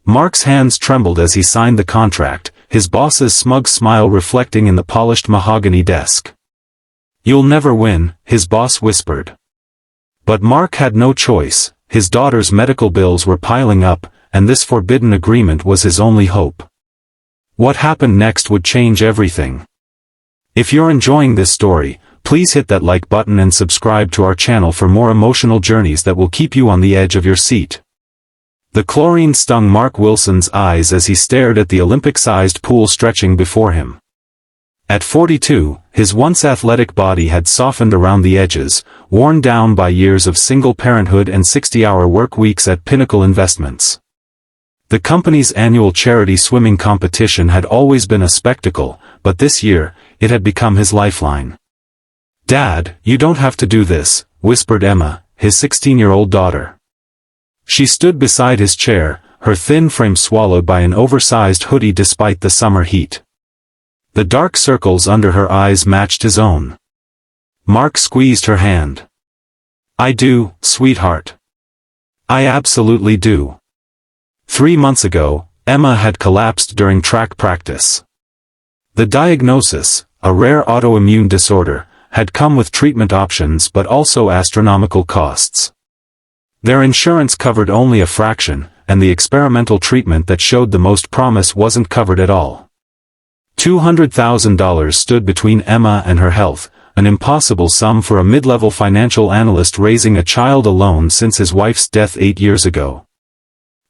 Mark's hands trembled as he signed the contract, his boss's smug smile reflecting in the polished mahogany desk. "You'll never win," his boss whispered. But Mark had no choice. His daughter's medical bills were piling up, and this forbidden agreement was his only hope. What happened next would change everything. If you're enjoying this story, please hit that like button and subscribe to our channel for more emotional journeys that will keep you on the edge of your seat. The chlorine stung Mark Wilson's eyes as he stared at the Olympic-sized pool stretching before him. At 42, his once athletic body had softened around the edges, worn down by years of single parenthood and 60-hour work weeks at Pinnacle Investments. The company's annual charity swimming competition had always been a spectacle, but this year, it had become his lifeline. "Dad, you don't have to do this," whispered Emma, his 16-year-old daughter. She stood beside his chair, her thin frame swallowed by an oversized hoodie despite the summer heat. The dark circles under her eyes matched his own. Mark squeezed her hand. "I do, sweetheart. I absolutely do." 3 months ago, Emma had collapsed during track practice. The diagnosis, a rare autoimmune disorder, had come with treatment options but also astronomical costs. Their insurance covered only a fraction, and the experimental treatment that showed the most promise wasn't covered at all. $200,000 stood between Emma and her health, an impossible sum for a mid-level financial analyst raising a child alone since his wife's death 8 years ago.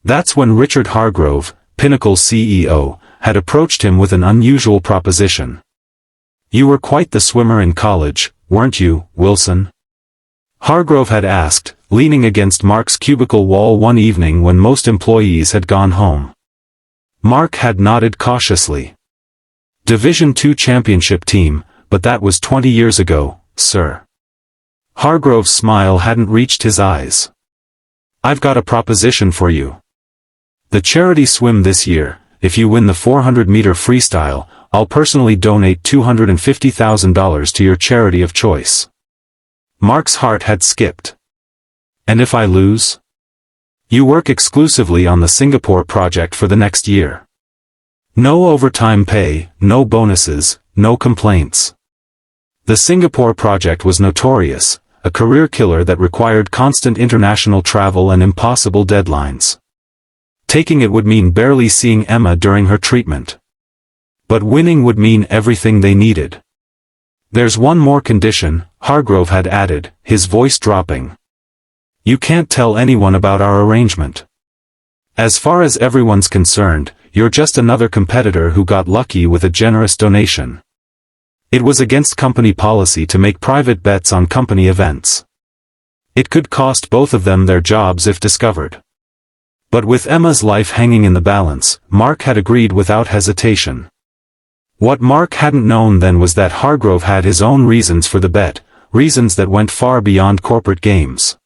That's when Richard Hargrove, Pinnacle's CEO, had approached him with an unusual proposition. "You were quite the swimmer in college, weren't you, Wilson?" Hargrove had asked, leaning against Mark's cubicle wall one evening when most employees had gone home. Mark had nodded cautiously. "Division II championship team, but that was 20 years ago, sir." Hargrove's smile hadn't reached his eyes. "I've got a proposition for you. The charity swim this year, if you win the 400-meter freestyle, I'll personally donate $250,000 to your charity of choice." Mark's heart had skipped. "And if I lose?" "You work exclusively on the Singapore project for the next year. No overtime pay, no bonuses, no complaints." The Singapore project was notorious, a career killer that required constant international travel and impossible deadlines. Taking it would mean barely seeing Emma during her treatment. But winning would mean everything they needed. "There's one more condition," Hargrove had added, his voice dropping. "You can't tell anyone about our arrangement. As far as everyone's concerned, you're just another competitor who got lucky with a generous donation." It was against company policy to make private bets on company events. It could cost both of them their jobs if discovered. But with Emma's life hanging in the balance, Mark had agreed without hesitation. What Mark hadn't known then was that Hargrove had his own reasons for the bet, reasons that went far beyond corporate games.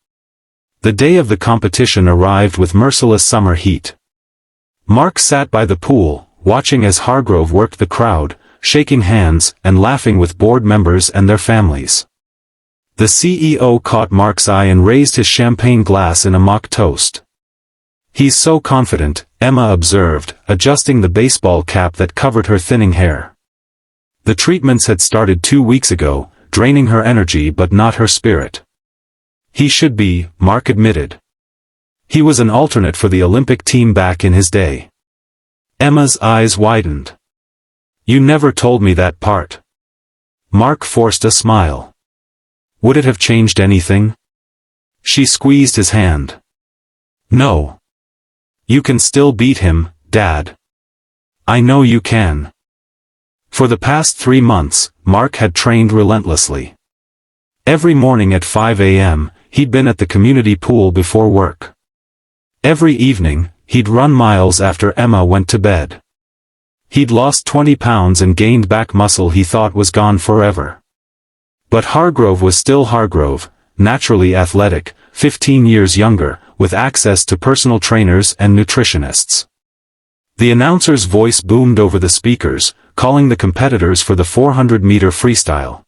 The day of the competition arrived with merciless summer heat. Mark sat by the pool, watching as Hargrove worked the crowd, shaking hands and laughing with board members and their families. The CEO caught Mark's eye and raised his champagne glass in a mock toast. "He's so confident," Emma observed, adjusting the baseball cap that covered her thinning hair. The treatments had started 2 weeks ago, draining her energy but not her spirit. "He should be," Mark admitted. "He was an alternate for the Olympic team back in his day." Emma's eyes widened. "You never told me that part." Mark forced a smile. "Would it have changed anything?" She squeezed his hand. "No. You can still beat him, Dad. I know you can." For the past 3 months, Mark had trained relentlessly. Every morning at 5 a.m., he'd been at the community pool before work. Every evening, he'd run miles after Emma went to bed. He'd lost 20 pounds and gained back muscle he thought was gone forever. But Hargrove was still Hargrove, naturally athletic, 15 years younger, with access to personal trainers and nutritionists. The announcer's voice boomed over the speakers, calling the competitors for the 400-meter freestyle.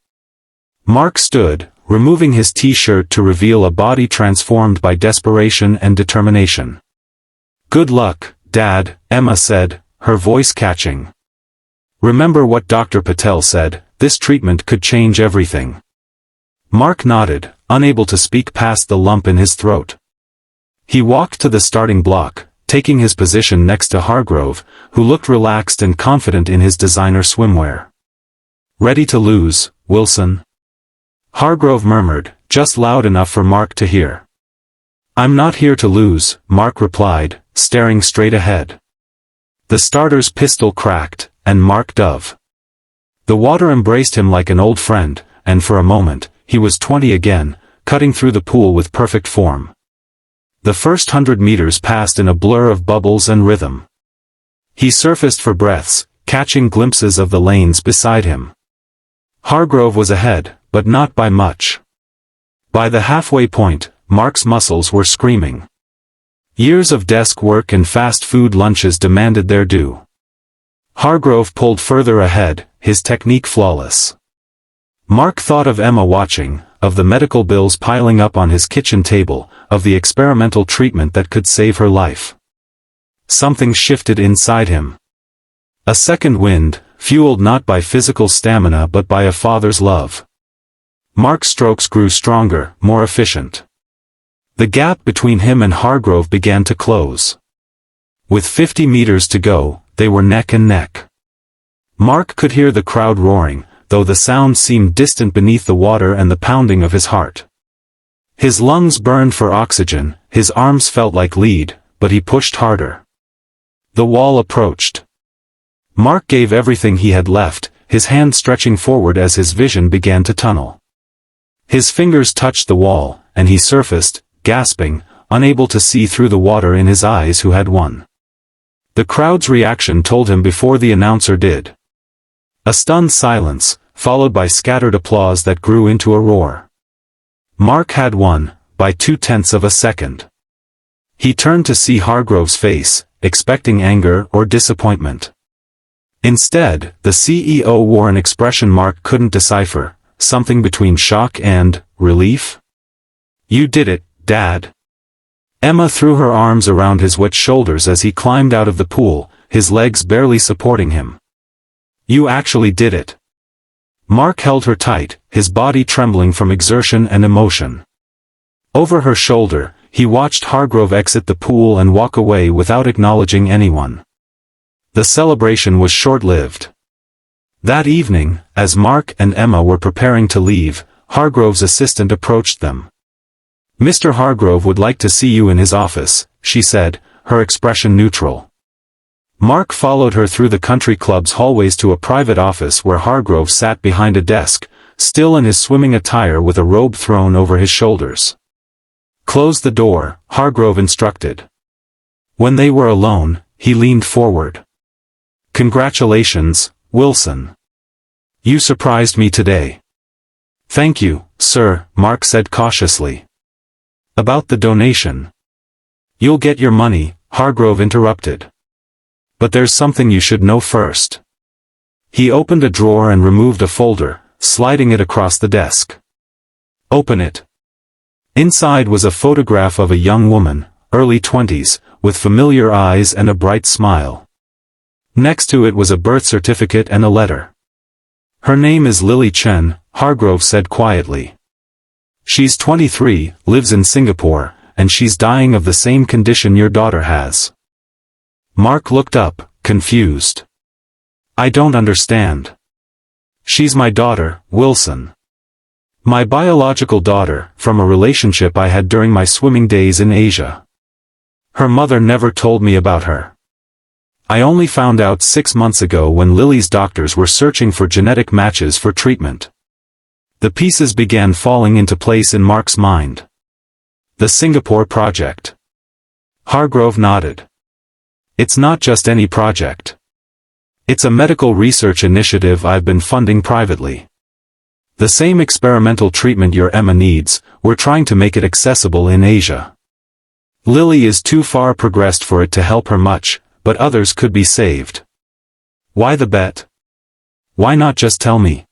Mark stood, removing his t-shirt to reveal a body transformed by desperation and determination. "Good luck, Dad, Emma said, her voice catching. Remember what Dr. Patel said, this treatment could change everything. Mark nodded, unable to speak past the lump in his throat. He walked to the starting block, taking his position next to Hargrove, who looked relaxed and confident in his designer swimwear. Ready to lose, Wilson? Hargrove murmured, just loud enough for Mark to hear. I'm not here to lose, Mark replied, staring straight ahead. The starter's pistol cracked, and Mark dove. The water embraced him like an old friend, and for a moment, he was 20 again, cutting through the pool with perfect form. The first 100 meters passed in a blur of bubbles and rhythm. He surfaced for breaths, catching glimpses of the lanes beside him. Hargrove was ahead, but not by much. By the halfway point, Mark's muscles were screaming. Years of desk work and fast food lunches demanded their due. Hargrove pulled further ahead, his technique flawless. Mark thought of Emma watching, of the medical bills piling up on his kitchen table, of the experimental treatment that could save her life. Something shifted inside him. A second wind, fueled not by physical stamina but by a father's love. Mark's strokes grew stronger, more efficient. The gap between him and Hargrove began to close. With 50 meters to go, they were neck and neck. Mark could hear the crowd roaring, though the sound seemed distant beneath the water and the pounding of his heart. His lungs burned for oxygen, his arms felt like lead, but he pushed harder. The wall approached. Mark gave everything he had left, his hand stretching forward as his vision began to tunnel. His fingers touched the wall, and he surfaced, gasping, unable to see through the water in his eyes who had won. The crowd's reaction told him before the announcer did. A stunned silence, followed by scattered applause that grew into a roar. Mark had won, by 0.2 of a second. He turned to see Hargrove's face, expecting anger or disappointment. Instead, the CEO wore an expression Mark couldn't decipher, something between shock and relief. You did it, Dad. Emma threw her arms around his wet shoulders as he climbed out of the pool, his legs barely supporting him. You actually did it. Mark held her tight, his body trembling from exertion and emotion. Over her shoulder, he watched Hargrove exit the pool and walk away without acknowledging anyone. The celebration was short-lived. That evening, as Mark and Emma were preparing to leave, Hargrove's assistant approached them. Mr. Hargrove would like to see you in his office, she said, her expression neutral. Mark followed her through the country club's hallways to a private office where Hargrove sat behind a desk, still in his swimming attire with a robe thrown over his shoulders. Close the door, Hargrove instructed. When they were alone, he leaned forward. Congratulations, Wilson. You surprised me today. Thank you, sir, Mark said cautiously. About the donation. You'll get your money, Hargrove interrupted. But there's something you should know first. He opened a drawer and removed a folder, sliding it across the desk. Open it. Inside was a photograph of a young woman, early 20s, with familiar eyes and a bright smile. Next to it was a birth certificate and a letter. Her name is Lily Chen, Hargrove said quietly. She's 23, lives in Singapore, and she's dying of the same condition your daughter has. Mark looked up, confused. I don't understand. She's my daughter, Wilson. My biological daughter, from a relationship I had during my swimming days in Asia. Her mother never told me about her. I only found out 6 months ago when Lily's doctors were searching for genetic matches for treatment. The pieces began falling into place in Mark's mind. The Singapore project. Hargrove nodded. It's not just any project. It's a medical research initiative I've been funding privately. The same experimental treatment your Emma needs, we're trying to make it accessible in Asia. Lily is too far progressed for it to help her much, but others could be saved. Why the bet? Why not just tell me?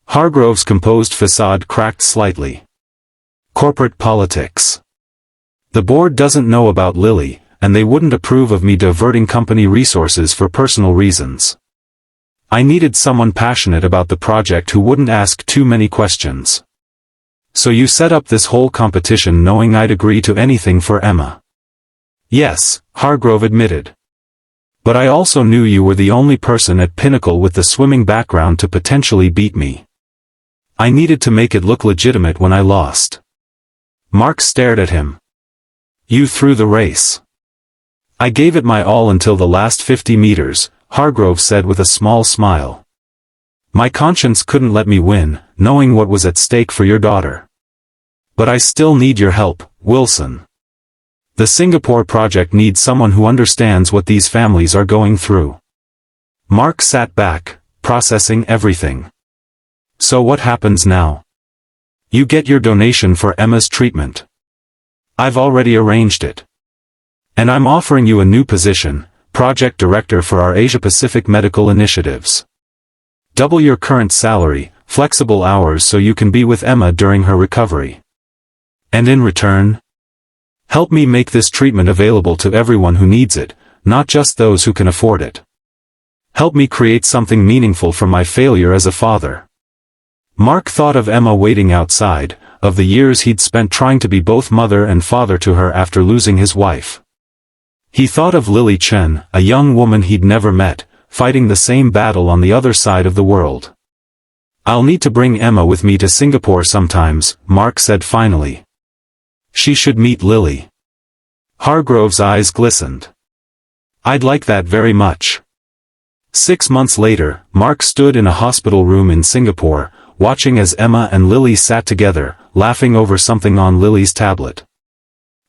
Hargrove's composed facade cracked slightly. Corporate politics. The board doesn't know about Lily, and they wouldn't approve of me diverting company resources for personal reasons. I needed someone passionate about the project who wouldn't ask too many questions. So you set up this whole competition knowing I'd agree to anything for Emma. Yes, Hargrove admitted. But I also knew you were the only person at Pinnacle with the swimming background to potentially beat me. I needed to make it look legitimate when I lost. Mark stared at him. You threw the race. I gave it my all until the last 50 meters, Hargrove said with a small smile. My conscience couldn't let me win, knowing what was at stake for your daughter. But I still need your help, Wilson. The Singapore project needs someone who understands what these families are going through. Mark sat back, processing everything. So what happens now? You get your donation for Emma's treatment. I've already arranged it. And I'm offering you a new position, project director for our Asia-Pacific medical initiatives. Double your current salary, flexible hours so you can be with Emma during her recovery. And in return, help me make this treatment available to everyone who needs it, not just those who can afford it. Help me create something meaningful from my failure as a father. Mark thought of Emma waiting outside, of the years he'd spent trying to be both mother and father to her after losing his wife. He thought of Lily Chen, a young woman he'd never met, fighting the same battle on the other side of the world. I'll need to bring Emma with me to Singapore sometimes, Mark said finally. She should meet Lily. Hargrove's eyes glistened. I'd like that very much. 6 months later, Mark stood in a hospital room in Singapore, watching as Emma and Lily sat together, laughing over something on Lily's tablet.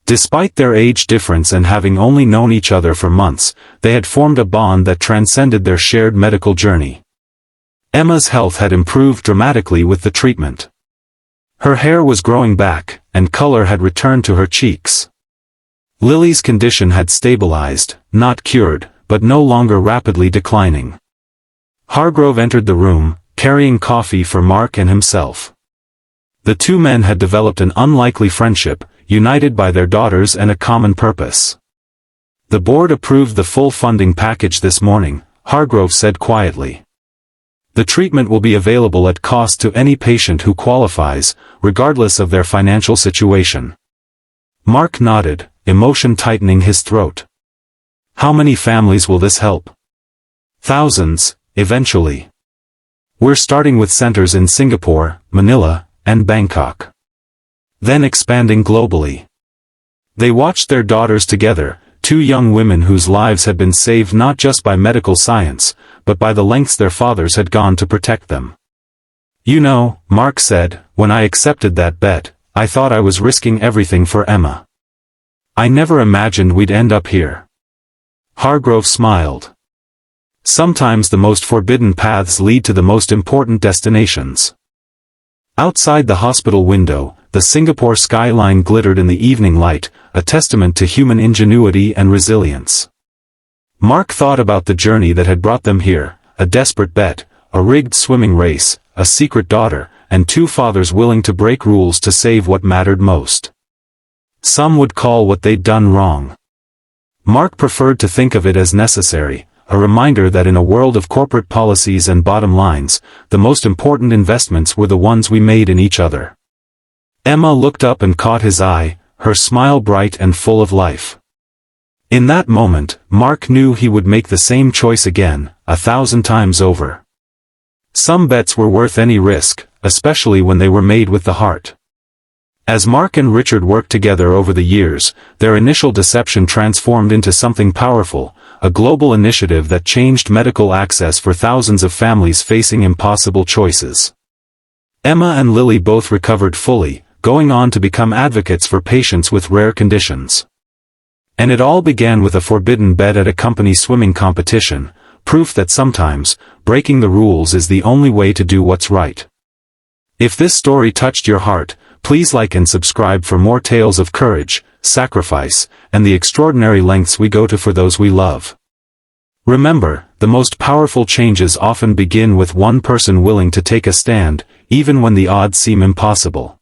Despite their age difference and having only known each other for months, they had formed a bond that transcended their shared medical journey. Emma's health had improved dramatically with the treatment. Her hair was growing back, and color had returned to her cheeks. Lily's condition had stabilized, not cured, but no longer rapidly declining. Hargrove entered the room, carrying coffee for Mark and himself. The two men had developed an unlikely friendship, united by their daughters and a common purpose. The board approved the full funding package this morning, Hargrove said quietly. The treatment will be available at cost to any patient who qualifies, regardless of their financial situation. Mark nodded, emotion tightening his throat. How many families will this help? Thousands, eventually. We're starting with centers in Singapore, Manila, and Bangkok. Then expanding globally. They watched their daughters together, two young women whose lives had been saved not just by medical science, but by the lengths their fathers had gone to protect them. You know, Mark said, when I accepted that bet, I thought I was risking everything for Emma. I never imagined we'd end up here. Hargrove smiled. Sometimes the most forbidden paths lead to the most important destinations. Outside the hospital window, the Singapore skyline glittered in the evening light, a testament to human ingenuity and resilience. Mark thought about the journey that had brought them here, a desperate bet, a rigged swimming race, a secret daughter, and two fathers willing to break rules to save what mattered most. Some would call what they'd done wrong. Mark preferred to think of it as necessary, a reminder that in a world of corporate policies and bottom lines, the most important investments were the ones we made in each other. Emma looked up and caught his eye, her smile bright and full of life. In that moment, Mark knew he would make the same choice again, 1,000 times over. Some bets were worth any risk, especially when they were made with the heart. As Mark and Richard worked together over the years, their initial deception transformed into something powerful, a global initiative that changed medical access for thousands of families facing impossible choices. Emma and Lily both recovered fully, going on to become advocates for patients with rare conditions. And it all began with a forbidden bet at a company swimming competition, proof that sometimes, breaking the rules is the only way to do what's right. If this story touched your heart, please like and subscribe for more tales of courage, sacrifice, and the extraordinary lengths we go to for those we love. Remember, the most powerful changes often begin with one person willing to take a stand, even when the odds seem impossible.